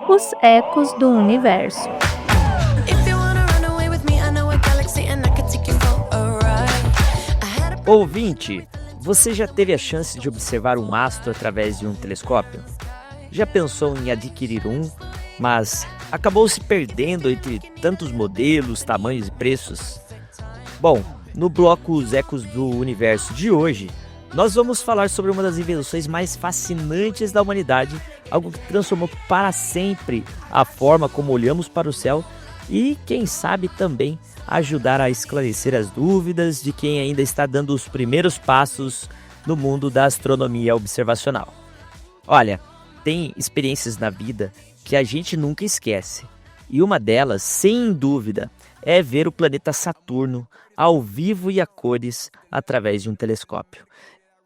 Os ecos do universo. If you wanna run away with me, I know a galaxy and I could take you for a ride. I had a Ouvinte, você já teve a chance de observar um astro através de um telescópio? Já pensou em adquirir um, mas acabou se perdendo entre tantos modelos, tamanhos e preços? Bom, no bloco Os Ecos do Universo de hoje, nós vamos falar sobre uma das invenções mais fascinantes da humanidade, algo que transformou para sempre a forma como olhamos para o céu e, quem sabe, também ajudar a esclarecer as dúvidas de quem ainda está dando os primeiros passos no mundo da astronomia observacional. Olha, tem experiências na vida que a gente nunca esquece. E uma delas, sem dúvida, é ver o planeta Saturno ao vivo e a cores através de um telescópio.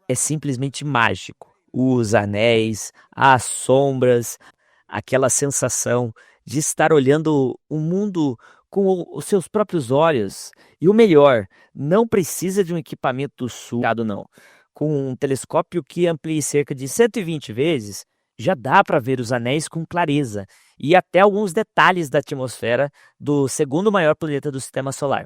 É simplesmente mágico. Os anéis, as sombras, aquela sensação de estar olhando o mundo com os seus próprios olhos. E o melhor, não precisa de um equipamento sugado, não. Com um telescópio que amplie cerca de 120 vezes, já dá para ver os anéis com clareza e até alguns detalhes da atmosfera do segundo maior planeta do Sistema Solar.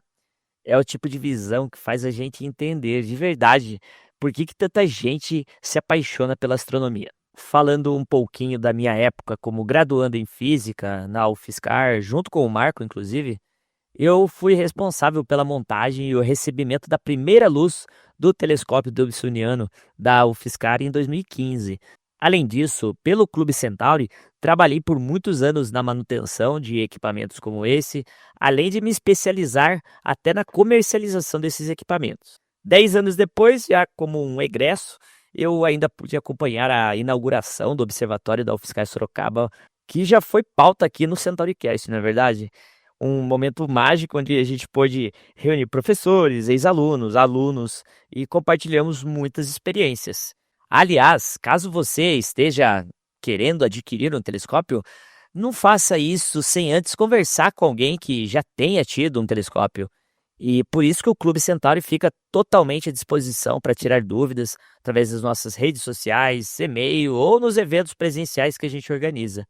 É o tipo de visão que faz a gente entender de verdade por que tanta gente se apaixona pela astronomia. Falando um pouquinho da minha época como graduando em física na UFSCar, junto com o Marco, inclusive, eu fui responsável pela montagem e o recebimento da primeira luz do telescópio Dobsoniano da UFSCar em 2015. Além disso, pelo Clube Centauri, trabalhei por muitos anos na manutenção de equipamentos como esse, além de me especializar até na comercialização desses equipamentos. 10 anos depois, já como um egresso, eu ainda pude acompanhar a inauguração do Observatório da UFSCar Sorocaba, que já foi pauta aqui no CentauriCast, não é verdade? Um momento mágico onde a gente pôde reunir professores, ex-alunos, alunos e compartilhamos muitas experiências. Aliás, caso você esteja querendo adquirir um telescópio, não faça isso sem antes conversar com alguém que já tenha tido um telescópio. E por isso que o Clube Centauri fica totalmente à disposição para tirar dúvidas através das nossas redes sociais, e-mail ou nos eventos presenciais que a gente organiza.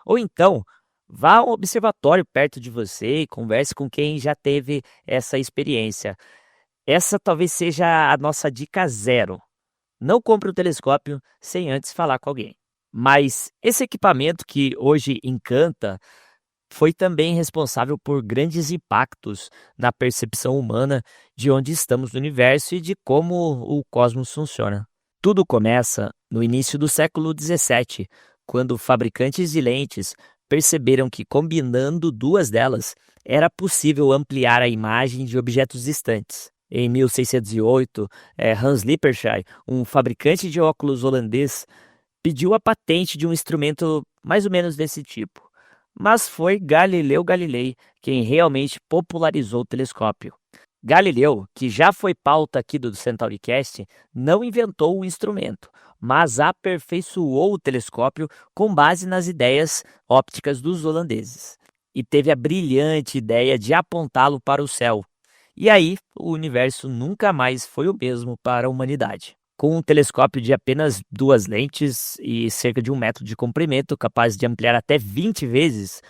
Ou então, vá a um observatório perto de você e converse com quem já teve essa experiência. Essa talvez seja a nossa dica zero. Não compre um telescópio sem antes falar com alguém. Mas esse equipamento que hoje encanta foi também responsável por grandes impactos na percepção humana de onde estamos no universo e de como o cosmos funciona. Tudo começa no início do século XVII, quando fabricantes de lentes perceberam que combinando duas delas era possível ampliar a imagem de objetos distantes. Em 1608, Hans Lippershey, um fabricante de óculos holandês, pediu a patente de um instrumento mais ou menos desse tipo. Mas foi Galileu Galilei quem realmente popularizou o telescópio. Galileu, que já foi pauta aqui do CentauriCast, não inventou o instrumento, mas aperfeiçoou o telescópio com base nas ideias ópticas dos holandeses. E teve a brilhante ideia de apontá-lo para o céu. E aí, o universo nunca mais foi o mesmo para a humanidade. Com um telescópio de apenas duas lentes e cerca de 1 metro de comprimento, capaz de ampliar até 20 vezes,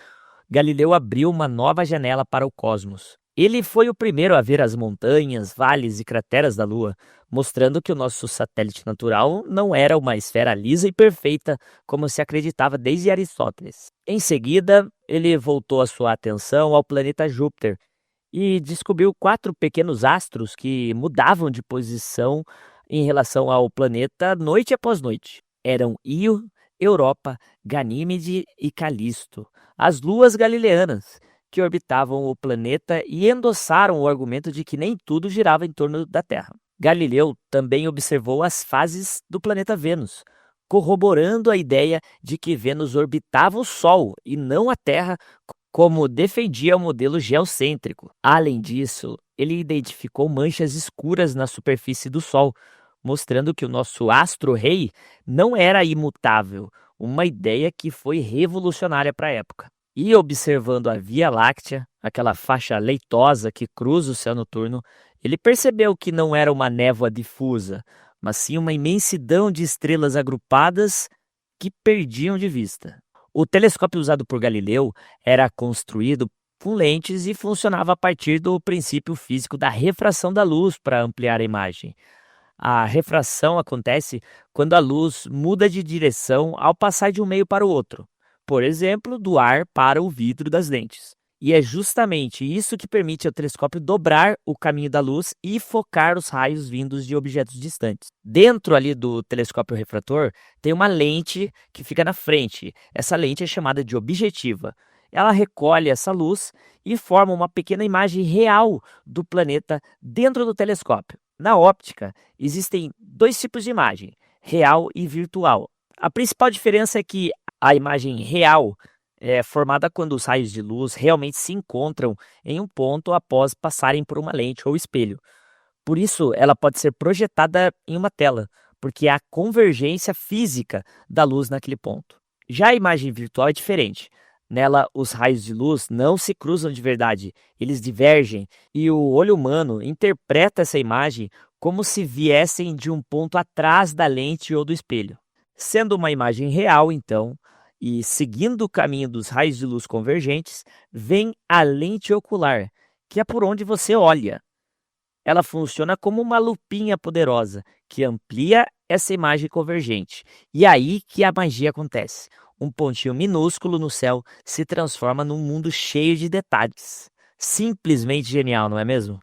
Galileu abriu uma nova janela para o cosmos. Ele foi o primeiro a ver as montanhas, vales e crateras da Lua, mostrando que o nosso satélite natural não era uma esfera lisa e perfeita, como se acreditava desde Aristóteles. Em seguida, ele voltou a sua atenção ao planeta Júpiter e descobriu 4 pequenos astros que mudavam de posição em relação ao planeta noite após noite. Eram Io, Europa, Ganímede e Calisto, as luas galileanas, que orbitavam o planeta e endossaram o argumento de que nem tudo girava em torno da Terra. Galileu também observou as fases do planeta Vênus, corroborando a ideia de que Vênus orbitava o Sol e não a Terra, como defendia o modelo geocêntrico. Além disso, ele identificou manchas escuras na superfície do Sol, mostrando que o nosso astro-rei não era imutável, uma ideia que foi revolucionária para a época. E observando a Via Láctea, aquela faixa leitosa que cruza o céu noturno, ele percebeu que não era uma névoa difusa, mas sim uma imensidão de estrelas agrupadas que perdiam de vista. O telescópio usado por Galileu era construído com lentes e funcionava a partir do princípio físico da refração da luz para ampliar a imagem. A refração acontece quando a luz muda de direção ao passar de um meio para o outro, por exemplo, do ar para o vidro das lentes. E é justamente isso que permite ao telescópio dobrar o caminho da luz e focar os raios vindos de objetos distantes. Dentro ali do telescópio refrator, tem uma lente que fica na frente. Essa lente é chamada de objetiva. Ela recolhe essa luz e forma uma pequena imagem real do planeta dentro do telescópio. Na óptica, existem dois tipos de imagem, real e virtual. A principal diferença é que a imagem real é formada quando os raios de luz realmente se encontram em um ponto após passarem por uma lente ou espelho. Por isso, ela pode ser projetada em uma tela, porque há convergência física da luz naquele ponto. Já a imagem virtual é diferente. Nela, os raios de luz não se cruzam de verdade, eles divergem, e o olho humano interpreta essa imagem como se viessem de um ponto atrás da lente ou do espelho. Sendo uma imagem real, então, e seguindo o caminho dos raios de luz convergentes, vem a lente ocular, que é por onde você olha. Ela funciona como uma lupinha poderosa, que amplia essa imagem convergente. E é aí que a magia acontece. Um pontinho minúsculo no céu se transforma num mundo cheio de detalhes. Simplesmente genial, não é mesmo?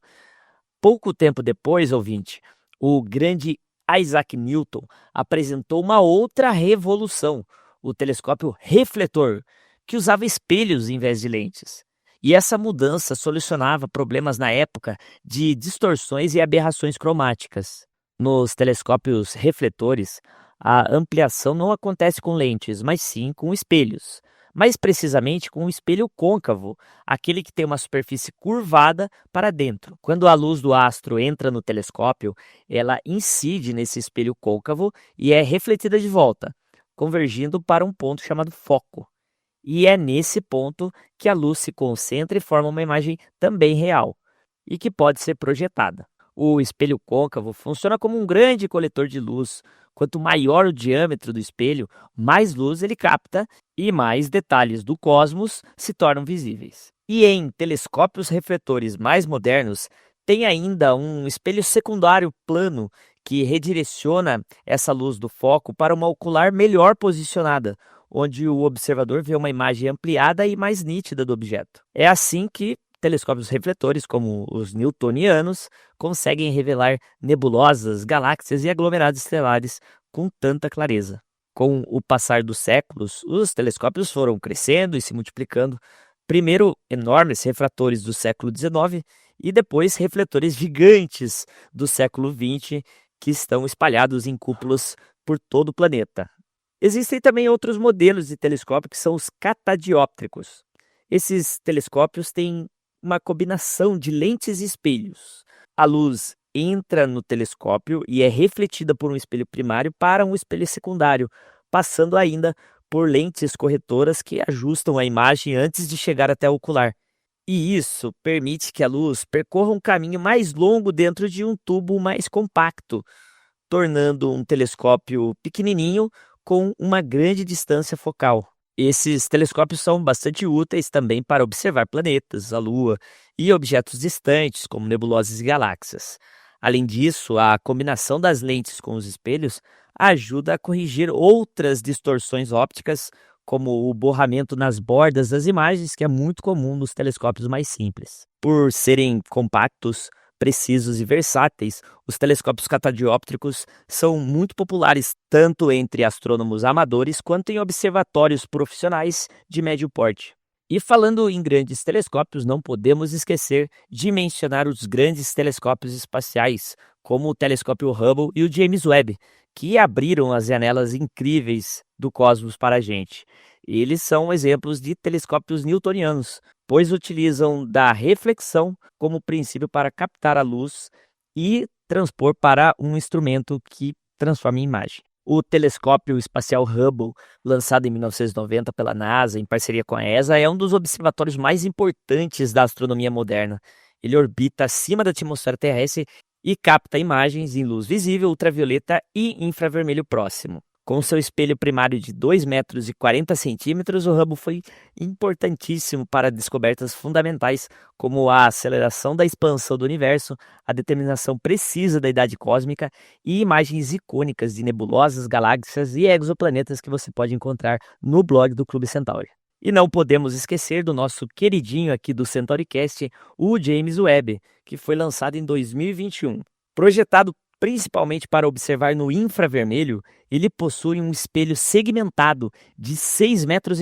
Pouco tempo depois, ouvinte, o grande Isaac Newton apresentou uma outra revolução, o telescópio refletor, que usava espelhos em vez de lentes. E essa mudança solucionava problemas na época de distorções e aberrações cromáticas. Nos telescópios refletores, a ampliação não acontece com lentes, mas sim com espelhos. Mais precisamente com um espelho côncavo, aquele que tem uma superfície curvada para dentro. Quando a luz do astro entra no telescópio, ela incide nesse espelho côncavo e é refletida de volta, convergindo para um ponto chamado foco. E é nesse ponto que a luz se concentra e forma uma imagem também real, e que pode ser projetada. O espelho côncavo funciona como um grande coletor de luz. Quanto maior o diâmetro do espelho, mais luz ele capta e mais detalhes do cosmos se tornam visíveis. E em telescópios refletores mais modernos, tem ainda um espelho secundário plano que redireciona essa luz do foco para uma ocular melhor posicionada, onde o observador vê uma imagem ampliada e mais nítida do objeto. É assim que telescópios refletores, como os newtonianos, conseguem revelar nebulosas, galáxias e aglomerados estelares com tanta clareza. Com o passar dos séculos, os telescópios foram crescendo e se multiplicando, primeiro enormes refratores do século XIX e depois refletores gigantes do século XX que estão espalhados em cúpulas por todo o planeta. Existem também outros modelos de telescópio que são os catadióptricos. Esses telescópios têm uma combinação de lentes e espelhos. A luz entra no telescópio e é refletida por um espelho primário para um espelho secundário, passando ainda por lentes corretoras que ajustam a imagem antes de chegar até o ocular. E isso permite que a luz percorra um caminho mais longo dentro de um tubo mais compacto, tornando um telescópio pequenininho com uma grande distância focal. Esses telescópios são bastante úteis também para observar planetas, a Lua e objetos distantes, como nebulosas e galáxias. Além disso, a combinação das lentes com os espelhos ajuda a corrigir outras distorções ópticas, como o borramento nas bordas das imagens, que é muito comum nos telescópios mais simples. Por serem compactos, precisos e versáteis, os telescópios catadióptricos são muito populares tanto entre astrônomos amadores quanto em observatórios profissionais de médio porte. E falando em grandes telescópios, não podemos esquecer de mencionar os grandes telescópios espaciais, como o telescópio Hubble e o James Webb, que abriram as janelas incríveis do cosmos para a gente. Eles são exemplos de telescópios newtonianos, pois utilizam da reflexão como princípio para captar a luz e transpor para um instrumento que transforma em imagem. O telescópio espacial Hubble, lançado em 1990 pela NASA em parceria com a ESA, é um dos observatórios mais importantes da astronomia moderna. Ele orbita acima da atmosfera terrestre e capta imagens em luz visível, ultravioleta e infravermelho próximo. Com seu espelho primário de 2,40 metros, o Hubble foi importantíssimo para descobertas fundamentais, como a aceleração da expansão do universo, a determinação precisa da idade cósmica e imagens icônicas de nebulosas, galáxias e exoplanetas que você pode encontrar no blog do Clube Centauri. E não podemos esquecer do nosso queridinho aqui do CentauriCast, o James Webb, que foi lançado em 2021. Projetado principalmente para observar no infravermelho, ele possui um espelho segmentado de 6,5 metros,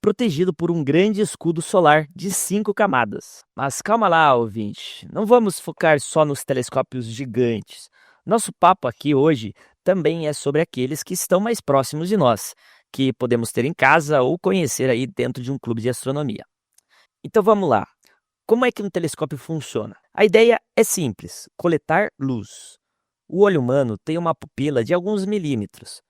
protegido por um grande escudo solar de 5 camadas. Mas calma lá, ouvinte, não vamos focar só nos telescópios gigantes. Nosso papo aqui hoje também é sobre aqueles que estão mais próximos de nós, que podemos ter em casa ou conhecer aí dentro de um clube de astronomia. Então vamos lá. Como é que um telescópio funciona? A ideia é simples: coletar luz. O olho humano tem uma pupila de alguns milímetros.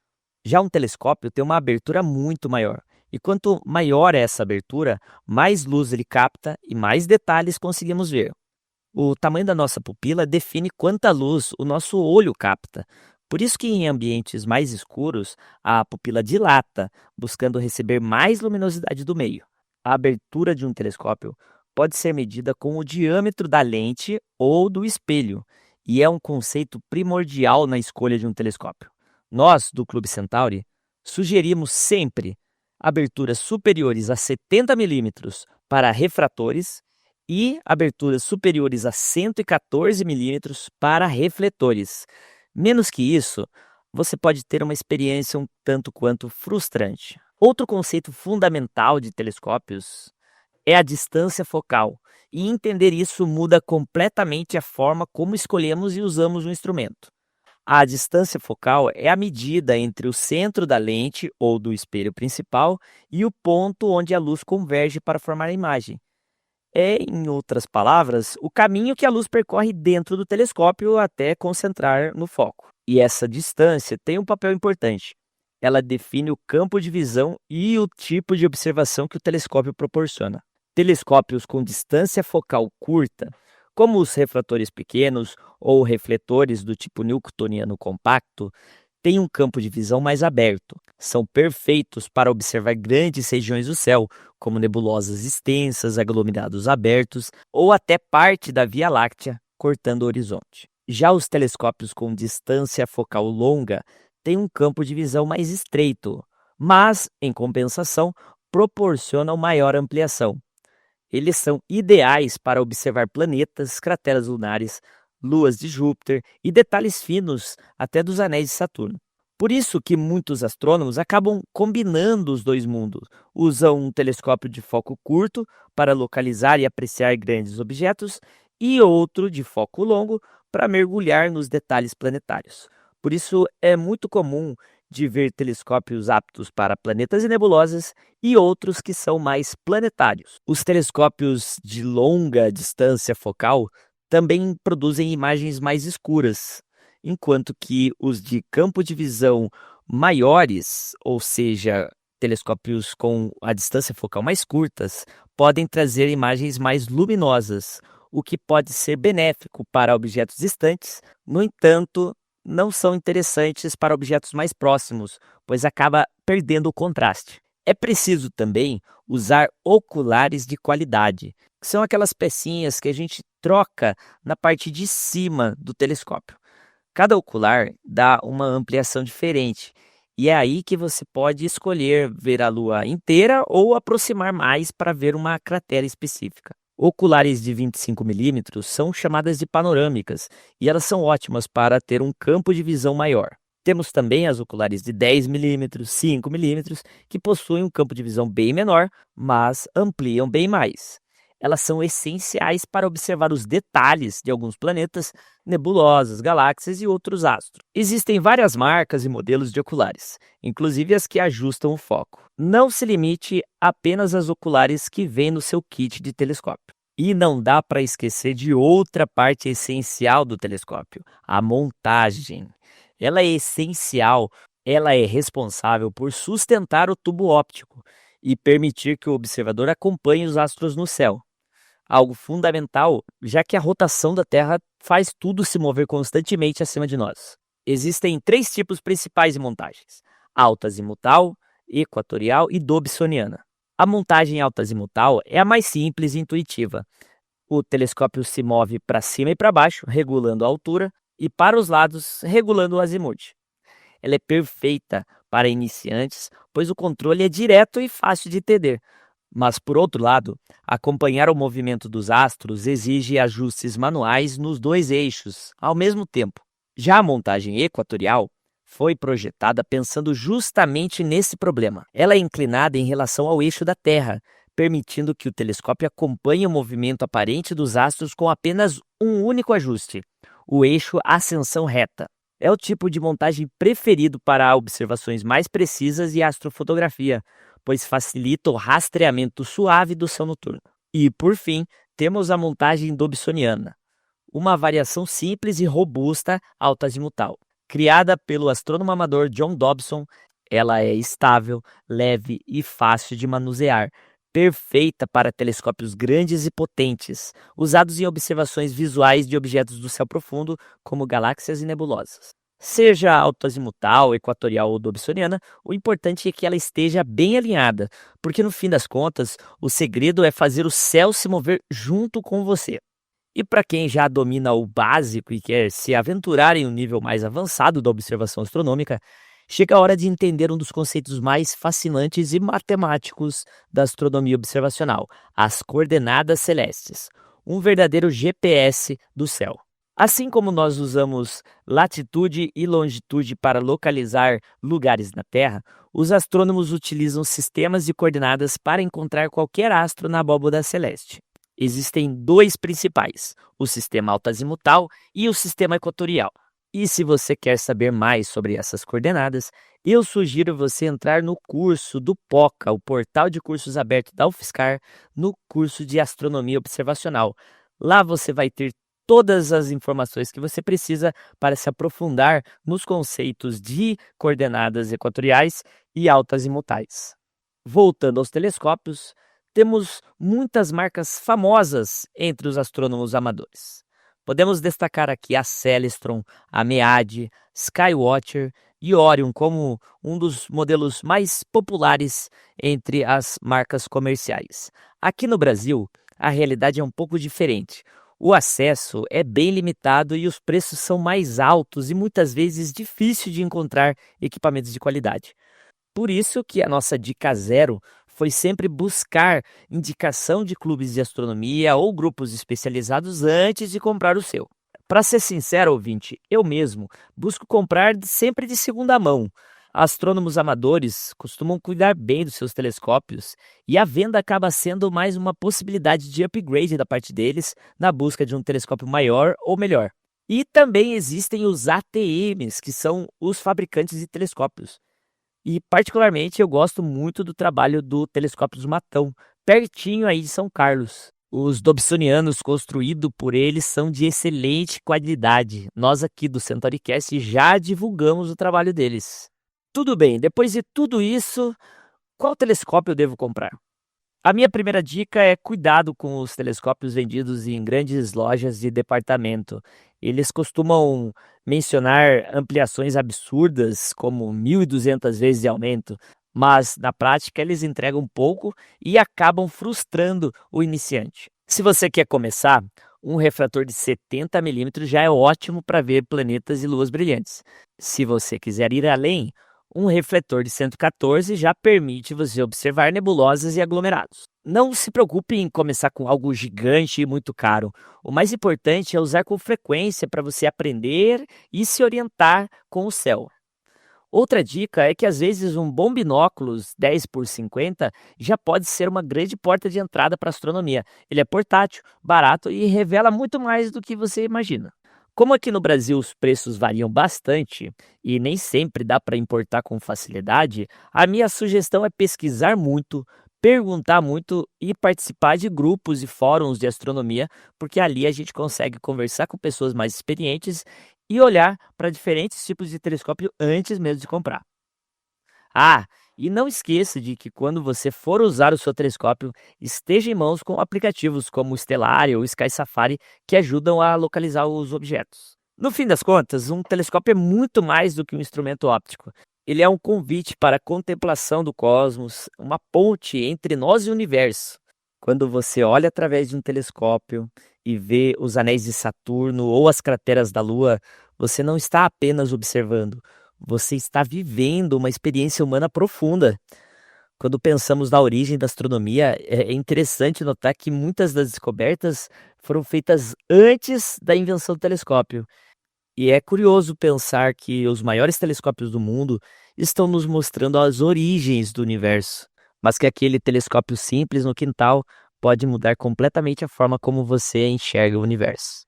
Já um telescópio tem uma abertura muito maior. E quanto maior é essa abertura, mais luz ele capta e mais detalhes conseguimos ver. O tamanho da nossa pupila define quanta luz o nosso olho capta. Por isso que em ambientes mais escuros, a pupila dilata, buscando receber mais luminosidade do meio. A abertura de um telescópio pode ser medida com o diâmetro da lente ou do espelho, e é um conceito primordial na escolha de um telescópio. Nós, do Clube Centauri, sugerimos sempre aberturas superiores a 70 milímetros para refratores e aberturas superiores a 114 milímetros para refletores. Menos que isso, você pode ter uma experiência um tanto quanto frustrante. Outro conceito fundamental de telescópios é a distância focal, e entender isso muda completamente a forma como escolhemos e usamos o instrumento. A distância focal é a medida entre o centro da lente ou do espelho principal e o ponto onde a luz converge para formar a imagem. É, em outras palavras, o caminho que a luz percorre dentro do telescópio até concentrar no foco. E essa distância tem um papel importante. Ela define o campo de visão e o tipo de observação que o telescópio proporciona. Telescópios com distância focal curta, como os refratores pequenos ou refletores do tipo newtoniano compacto, têm um campo de visão mais aberto. São perfeitos para observar grandes regiões do céu, como nebulosas extensas, aglomerados abertos ou até parte da Via Láctea, cortando o horizonte. Já os telescópios com distância focal longa têm um campo de visão mais estreito, mas, em compensação, proporcionam maior ampliação. Eles são ideais para observar planetas, crateras lunares, luas de Júpiter e detalhes finos até dos anéis de Saturno. Por isso que muitos astrônomos acabam combinando os dois mundos. Usam um telescópio de foco curto para localizar e apreciar grandes objetos e outro de foco longo para mergulhar nos detalhes planetários. Por isso é muito comum de ver telescópios aptos para planetas e nebulosas e outros que são mais planetários. Os telescópios de longa distância focal também produzem imagens mais escuras, enquanto que os de campo de visão maiores, ou seja, telescópios com a distância focal mais curtas, podem trazer imagens mais luminosas, o que pode ser benéfico para objetos distantes. No entanto, não são interessantes para objetos mais próximos, pois acaba perdendo o contraste. É preciso também usar oculares de qualidade, que são aquelas pecinhas que a gente troca na parte de cima do telescópio. Cada ocular dá uma ampliação diferente, e é aí que você pode escolher ver a Lua inteira ou aproximar mais para ver uma cratera específica. Oculares de 25 milímetros são chamadas de panorâmicas e elas são ótimas para ter um campo de visão maior. Temos também as oculares de 10 milímetros, 5 milímetros, que possuem um campo de visão bem menor, mas ampliam bem mais. Elas são essenciais para observar os detalhes de alguns planetas, nebulosas, galáxias e outros astros. Existem várias marcas e modelos de oculares, inclusive as que ajustam o foco. Não se limite apenas às oculares que vêm no seu kit de telescópio. E não dá para esquecer de outra parte essencial do telescópio, a montagem. Ela é essencial, ela é responsável por sustentar o tubo óptico e permitir que o observador acompanhe os astros no céu. Algo fundamental, já que a rotação da Terra faz tudo se mover constantemente acima de nós. Existem 3 tipos principais de montagens: alta-azimutal, equatorial e dobsoniana. A montagem alta-azimutal é a mais simples e intuitiva. O telescópio se move para cima e para baixo, regulando a altura, e para os lados, regulando o azimuth. Ela é perfeita para iniciantes, pois o controle é direto e fácil de entender. Mas, por outro lado, acompanhar o movimento dos astros exige ajustes manuais nos dois eixos, ao mesmo tempo. Já a montagem equatorial foi projetada pensando justamente nesse problema. Ela é inclinada em relação ao eixo da Terra, permitindo que o telescópio acompanhe o movimento aparente dos astros com apenas um único ajuste, o eixo ascensão reta. É o tipo de montagem preferido para observações mais precisas e astrofotografia, pois facilita o rastreamento suave do céu noturno. E, por fim, temos a montagem dobsoniana, uma variação simples e robusta alta-azimutal. Criada pelo astrônomo amador John Dobson, ela é estável, leve e fácil de manusear, perfeita para telescópios grandes e potentes, usados em observações visuais de objetos do céu profundo, como galáxias e nebulosas. Seja alto-azimutal, equatorial ou dobsoniana, o importante é que ela esteja bem alinhada, porque no fim das contas, o segredo é fazer o céu se mover junto com você. E para quem já domina o básico e quer se aventurar em um nível mais avançado da observação astronômica, chega a hora de entender um dos conceitos mais fascinantes e matemáticos da astronomia observacional: as coordenadas celestes, um verdadeiro GPS do céu. Assim como nós usamos latitude e longitude para localizar lugares na Terra, os astrônomos utilizam sistemas de coordenadas para encontrar qualquer astro na abóbada celeste. Existem dois principais, o sistema alta-azimutal e o sistema equatorial. E se você quer saber mais sobre essas coordenadas, eu sugiro você entrar no curso do POCA, o portal de cursos aberto da UFSCar, no curso de Astronomia Observacional. Lá você vai ter todas as informações que você precisa para se aprofundar nos conceitos de coordenadas equatoriais e alta-azimutais. Voltando aos telescópios, temos muitas marcas famosas entre os astrônomos amadores. Podemos destacar aqui a Celestron, a Meade, Skywatcher e Orion como um dos modelos mais populares entre as marcas comerciais. Aqui no Brasil, a realidade é um pouco diferente. O acesso é bem limitado e os preços são mais altos e muitas vezes difícil de encontrar equipamentos de qualidade. Por isso que a nossa dica zero foi sempre buscar indicação de clubes de astronomia ou grupos especializados antes de comprar o seu. Para ser sincero, ouvinte, eu mesmo busco comprar sempre de segunda mão. Astrônomos amadores costumam cuidar bem dos seus telescópios e a venda acaba sendo mais uma possibilidade de upgrade da parte deles na busca de um telescópio maior ou melhor. E também existem os ATMs, que são os fabricantes de telescópios. E particularmente eu gosto muito do trabalho do Telescópios Matão, pertinho aí de São Carlos. Os dobsonianos construídos por eles são de excelente qualidade. Nós aqui do CentauriCast já divulgamos o trabalho deles. Tudo bem, depois de tudo isso, qual telescópio eu devo comprar? A minha primeira dica é cuidado com os telescópios vendidos em grandes lojas de departamento. Eles costumam mencionar ampliações absurdas, como 1.200 vezes de aumento, mas na prática eles entregam pouco e acabam frustrando o iniciante. Se você quer começar, um refrator de 70 milímetros já é ótimo para ver planetas e luas brilhantes. Se você quiser ir além, um refletor de 114 já permite você observar nebulosas e aglomerados. Não se preocupe em começar com algo gigante e muito caro. O mais importante é usar com frequência para você aprender e se orientar com o céu. Outra dica é que às vezes um bom binóculos 10x50 já pode ser uma grande porta de entrada para a astronomia. Ele é portátil, barato e revela muito mais do que você imagina. Como aqui no Brasil os preços variam bastante e nem sempre dá para importar com facilidade, a minha sugestão é pesquisar muito, perguntar muito e participar de grupos e fóruns de astronomia, porque ali a gente consegue conversar com pessoas mais experientes e olhar para diferentes tipos de telescópio antes mesmo de comprar. Ah, e não esqueça de que quando você for usar o seu telescópio, esteja em mãos com aplicativos como o Stellarium ou o Sky Safari que ajudam a localizar os objetos. No fim das contas, um telescópio é muito mais do que um instrumento óptico. Ele é um convite para a contemplação do cosmos, uma ponte entre nós e o universo. Quando você olha através de um telescópio e vê os anéis de Saturno ou as crateras da Lua, você não está apenas observando, você está vivendo uma experiência humana profunda. Quando pensamos na origem da astronomia, é interessante notar que muitas das descobertas foram feitas antes da invenção do telescópio. E é curioso pensar que os maiores telescópios do mundo estão nos mostrando as origens do universo, mas que aquele telescópio simples no quintal pode mudar completamente a forma como você enxerga o universo.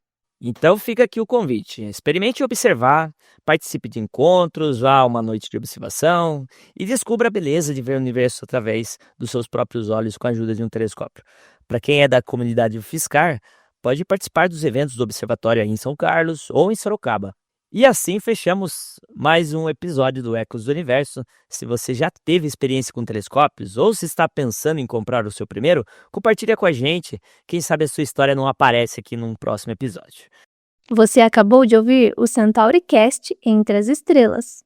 Então fica aqui o convite: experimente observar, participe de encontros, vá a uma noite de observação e descubra a beleza de ver o universo através dos seus próprios olhos com a ajuda de um telescópio. Para quem é da comunidade UFSCar, pode participar dos eventos do observatório aí em São Carlos ou em Sorocaba. E assim fechamos mais um episódio do Ecos do Universo. Se você já teve experiência com telescópios ou se está pensando em comprar o seu primeiro, compartilha com a gente. Quem sabe a sua história não aparece aqui num próximo episódio. Você acabou de ouvir o CentauriCast Entre as Estrelas.